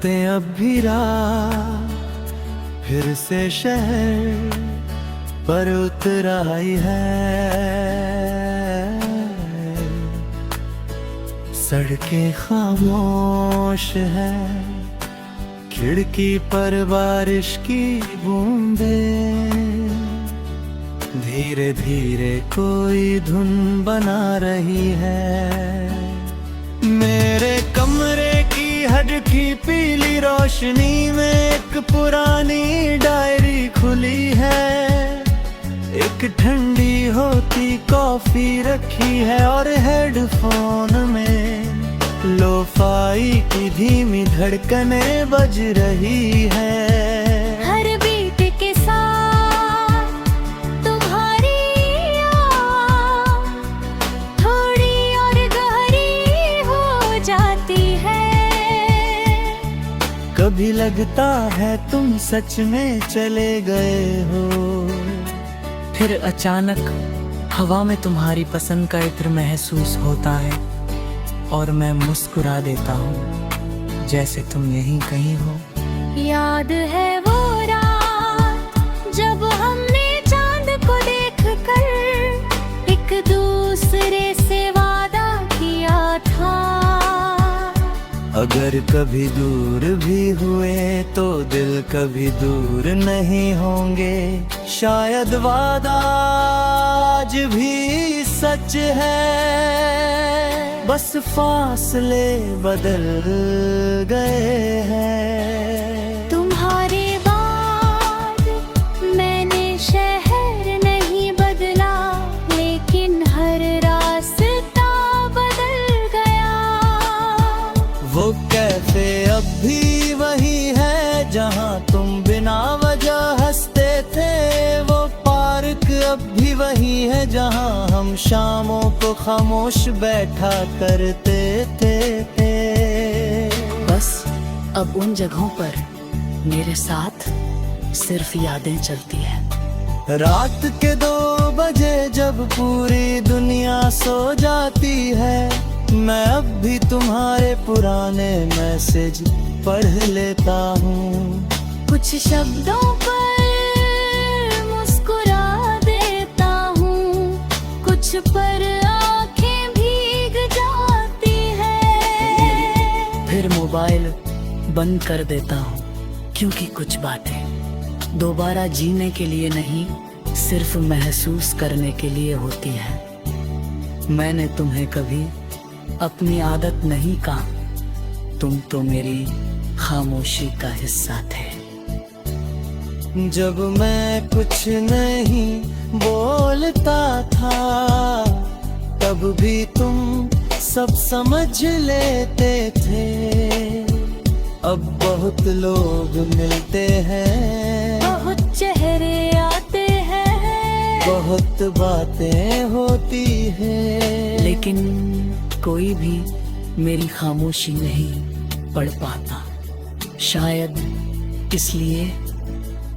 रातें अब भी रात फिर से शहर पर उतर आई है। सड़कें खामोश है, खिड़की पर बारिश की बूंदें धीरे धीरे कोई धुन बना रही है। मेरे कमरे की हल्की पीली रोशनी में एक पुरानी डायरी खुली है। एक ठंडी होती कॉफी रखी है और हेडफोन में लोफाई की धीमी धड़कनें बज रही है। हर बीट के साथ तुम्हारी याद थोड़ी और गहरी हो जाती है। कभी लगता है तुम सच में चले गए हो, फिर अचानक हवा में तुम्हारी पसंद का इत्र महसूस होता है और मैं मुस्कुरा देता हूँ जैसे तुम यहीं कहीं हो। याद है वो रात जब हमने चांद को देखकर एक दूसरे से वादा किया था। अगर कभी दूर भी हुए तो दिल कभी दूर नहीं होंगे। शायद वादा आज भी सच है, बस फासले बदल गए हैं। तुम्हारे बाद मैंने शहर नहीं बदला, लेकिन हर रास्ता बदल गया। वो कैफे अब भी वही है जहाँ तुम बिना वजह हंसते थे। वो पार्क अब भी वही है जहाँ हम शामों को खामोश बैठा करते थे। बस अब उन जगहों पर मेरे साथ सिर्फ यादें चलती हैं। रात के 2 बजे जब पूरी दुनिया सो जाती है, मैं अब भी तुम्हारे पुराने मैसेज पढ़ लेता हूँ। कुछ शब्दों पर मुस्कुरा देता हूँ, कुछ पर आंखें भीग जाती है। फिर मोबाइल बंद कर देता हूँ, क्योंकि कुछ बातें दोबारा जीने के लिए नहीं, सिर्फ महसूस करने के लिए होती है। मैंने तुम्हें कभी अपनी आदत नहीं कहा, तुम तो मेरी खामोशी का हिस्सा थे। जब मैं कुछ नहीं बोलता था तब भी तुम सब समझ लेते थे। अब बहुत लोग मिलते हैं, बहुत चेहरे आते हैं, बहुत बातें होती हैं, लेकिन कोई भी मेरी खामोशी नहीं पढ़ पाता। शायद इसलिए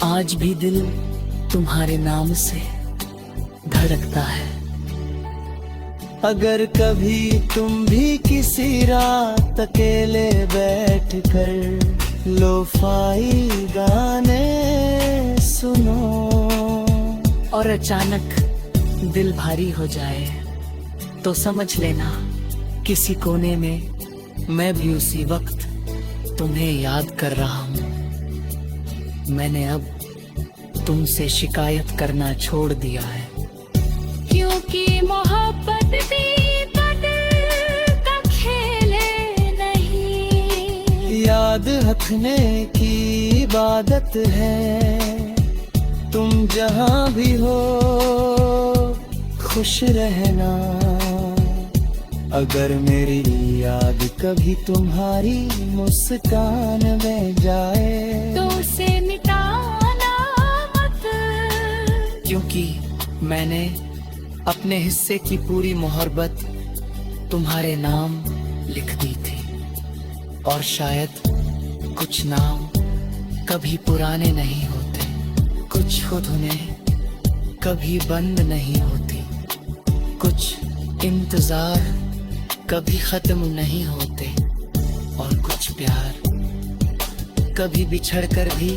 आज भी दिल तुम्हारे नाम से धड़कता है। अगर कभी तुम भी किसी रात अकेले बैठकर लोफाई गाने सुनो और अचानक दिल भारी हो जाए, तो समझ लेना किसी कोने में मैं भी उसी वक्त तुम्हें याद कर रहा हूँ। मैंने अब तुमसे शिकायत करना छोड़ दिया है, क्योंकि मोहब्बत भी कदर का खेल नहीं। याद रखने की इबादत है। तुम जहाँ भी हो खुश रहना। अगर मेरी याद कभी तुम्हारी मुस्कान में जाए तो उसे मिटाना मत, क्योंकि मैंने अपने हिस्से की पूरी मोहब्बत तुम्हारे नाम लिख दी थी। और शायद कुछ नाम कभी पुराने नहीं होते, कुछ धुनें कभी बंद नहीं होती, कुछ इंतजार कभी खत्म नहीं होते, और कुछ प्यार कभी बिछड़ कर भी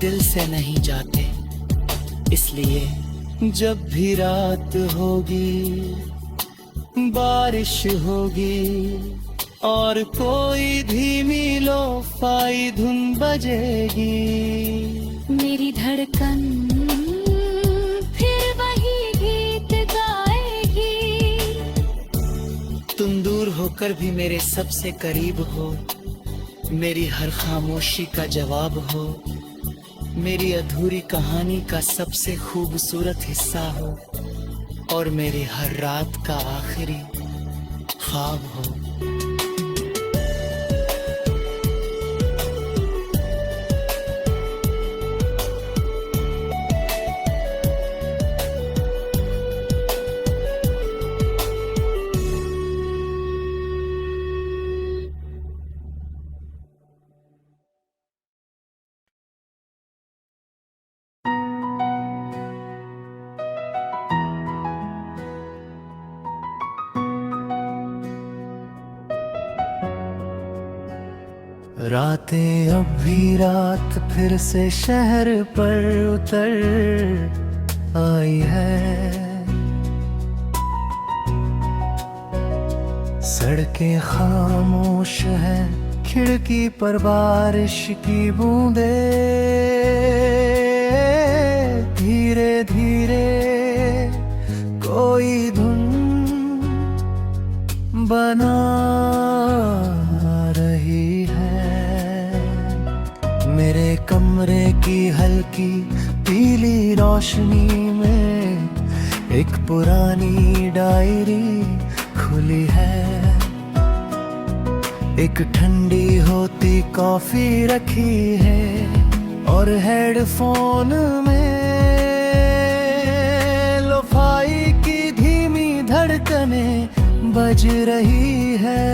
दिल से नहीं जाते, इसलिए जब भी रात होगी, बारिश होगी और कोई धीमी लोफाई धुन बजेगी, मेरी धड़कन फिर वही गीत गाएगी। तुम दूर होकर भी मेरे सबसे करीब हो, मेरी हर खामोशी का जवाब हो, मेरी अधूरी कहानी का सबसे खूबसूरत हिस्सा हो और मेरी हर रात का आखिरी ख्वाब हो। रातें अब भी रात फिर से शहर पर उतर आई है, सड़कें खामोश हैं, खिड़की पर बारिश की बूंदें धीरे धीरे कोई धुन बना रही है। मेरे कमरे की हल्की पीली रोशनी में एक पुरानी डायरी खुली है, एक ठंडी होती कॉफी रखी है और हेडफोन में लोफाई की धीमी धड़कनें बज रही है।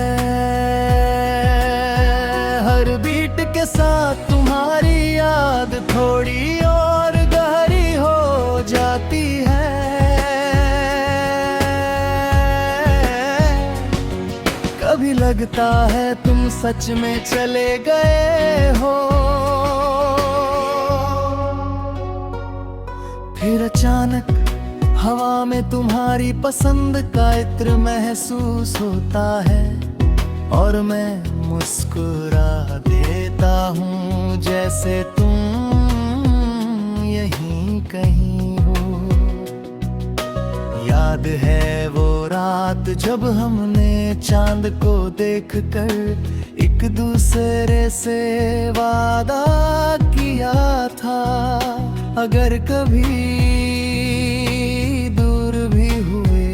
हर बीट के साथ तुम्हारी याद थोड़ी और गहरी हो जाती है। कभी लगता है तुम सच में चले गए हो, फिर अचानक हवा में तुम्हारी पसंद का इत्र महसूस होता है और मैं मुस्कुरा देता हूँ जैसे तुम यहीं कहीं हो। याद है वो रात जब हमने चांद को देखकर एक दूसरे से वादा किया था, अगर कभी दूर भी हुए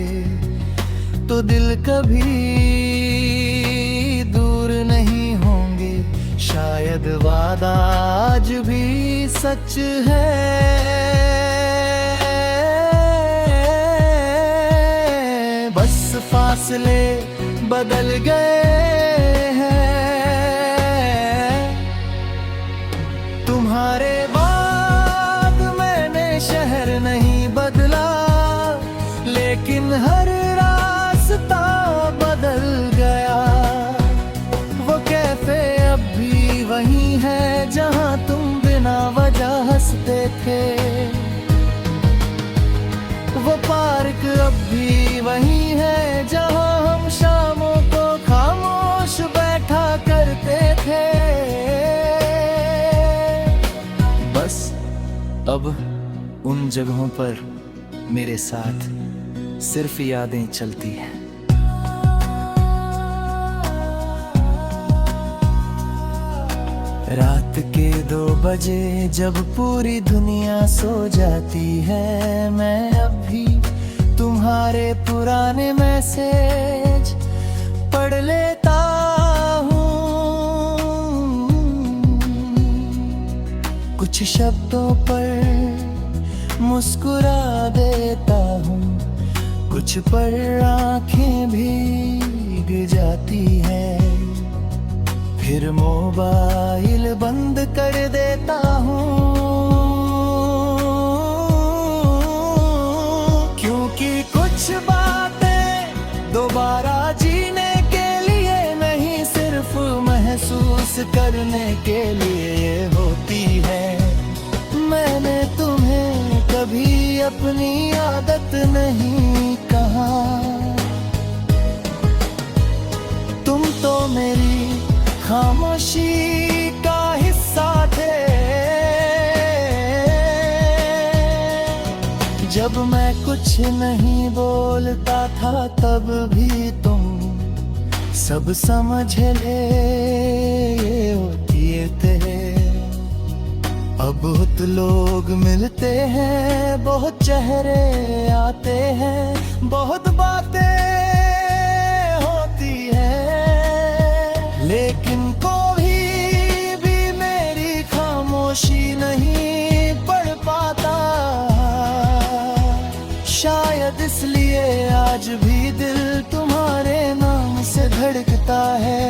तो दिल कभी दूर नहीं होंगे। शायद वादा आज भी सच है, बस फासले बदल गए हैं। तुम्हारे बाद मैंने शहर नहीं बदला, लेकिन हर रास्ता बदल गया। वो कैफे अब भी वही है जहां तुम बिना वजह हंसते थे, वो पार्क अब भी वही है जहां हम शामों को खामोश बैठा करते थे। बस अब उन जगहों पर मेरे साथ सिर्फ यादें चलती हैं। रात के 2 बजे जब पूरी दुनिया सो जाती है, मैं अब भी तुम्हारे पुराने मैसेज पढ़ लेता हूँ। कुछ शब्दों पर मुस्कुरा देता हूँ, कुछ पर आंखें भीग जाती हैं, फिर मोबाइल बंद कर देता हूँ। क्योंकि कुछ बातें दोबारा जीने के लिए नहीं, सिर्फ महसूस करने के लिए होती है। मैंने तुम्हें कभी अपनी आदत नहीं कहा, तुम तो मेरी खामोशी का हिस्सा थे। जब मैं कुछ नहीं बोलता था तब भी तुम सब समझ ले होती थे। अब बहुत लोग मिलते हैं, बहुत चेहरे आते हैं, बहुत बातें होती हैं, लेकिन कोई भी मेरी खामोशी नहीं पढ़ पाता। शायद इसलिए आज भी दिल तुम्हारे नाम से धड़कता है।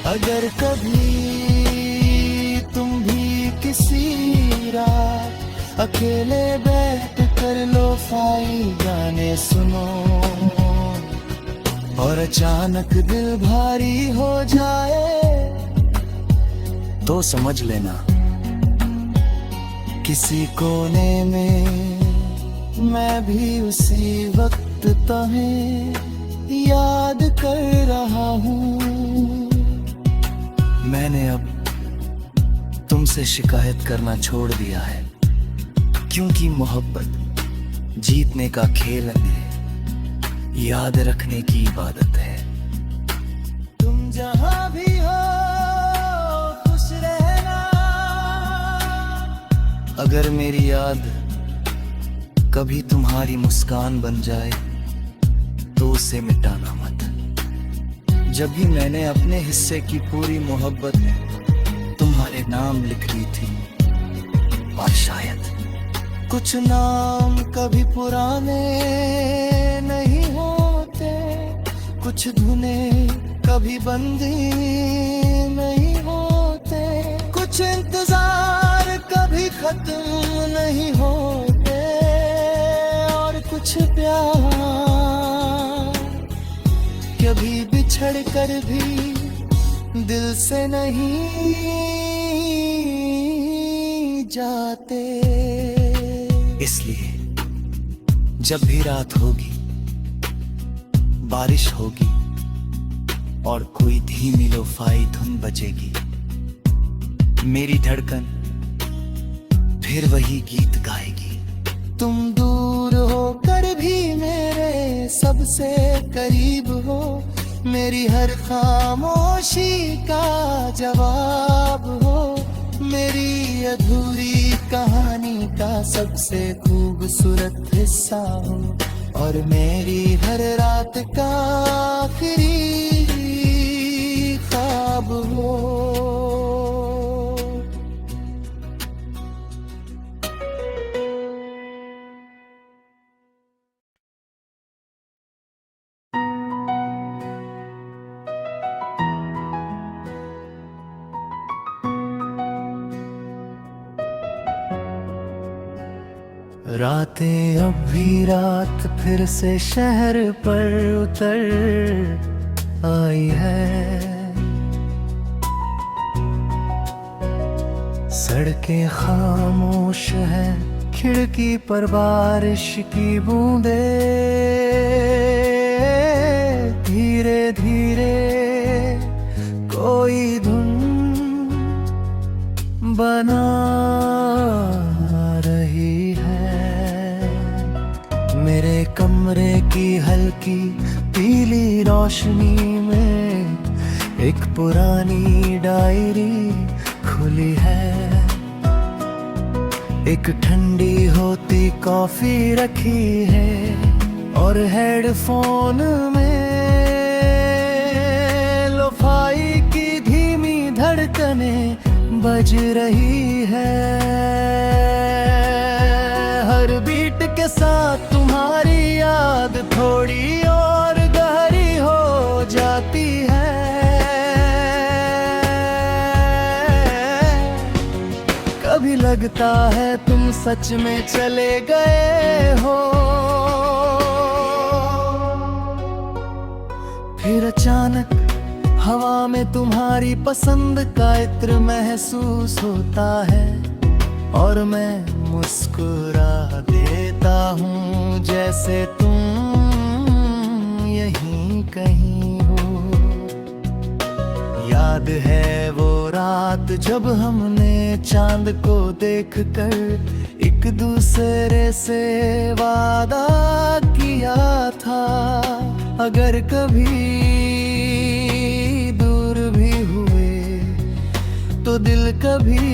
अगर कभी तुम भी किसी रात अकेले बैठ कर लो-फाई गाने सुनो और अचानक दिल भारी हो जाए, तो समझ लेना किसी कोने में मैं भी उसी वक्त तुम्हें याद कर रहा हूँ। मैंने अब तुमसे शिकायत करना छोड़ दिया है, क्योंकि मोहब्बत जीतने का खेल है, याद रखने की इबादत है। तुम जहां भी हो खुश रहना। अगर मेरी याद कभी तुम्हारी मुस्कान बन जाए तो उसे मिटाना मत। जब भी मैंने अपने हिस्से की पूरी मोहब्बत तुम्हारे नाम लिख ली थी, और शायद कुछ नाम कभी पुराने नहीं होते, कुछ धुनें कभी बंदी नहीं होते, कुछ इंतजार कभी खत्म नहीं होते, और कुछ प्यार कभी बिछड़ कर भी दिल से नहीं जाते। इसलिए जब भी रात होगी, बारिश होगी और कोई धीमी लो-फाई धुन बजेगी, मेरी धड़कन फिर वही गीत गाएगी। तुम दूर होकर भी मेरे सबसे करीब हो, मेरी हर खामोशी का जवाब हो, मेरी अधूरी कहानी का सबसे खूबसूरत हिस्सा हो, और मेरी हर रात का आखिरी ख्वाब हो। रातें अब भी रात फिर से शहर पर उतर आई है, सड़कें खामोश हैं, खिड़की पर बारिश की बूंदे धीरे धीरे कोई धुन बना रही है। मेरे कमरे की हल्की पीली रोशनी में एक पुरानी डायरी खुली है, एक ठंडी होती कॉफी रखी है, और हेडफोन में लो-फाई की धीमी धड़कनें बज रही है। हर बीट के साथ तुम्हारी याद थोड़ी और गहरी हो जाती है। कभी लगता है तुम सच में चले गए हो, फिर अचानक हवा में तुम्हारी पसंद का इत्र महसूस होता है और मैं मुस्कुरा देता हूँ जैसे तुम यहीं कहीं हो। याद है वो रात जब हमने चांद को देखकर एक दूसरे से वादा किया था, अगर कभी दूर भी हुए तो दिल कभी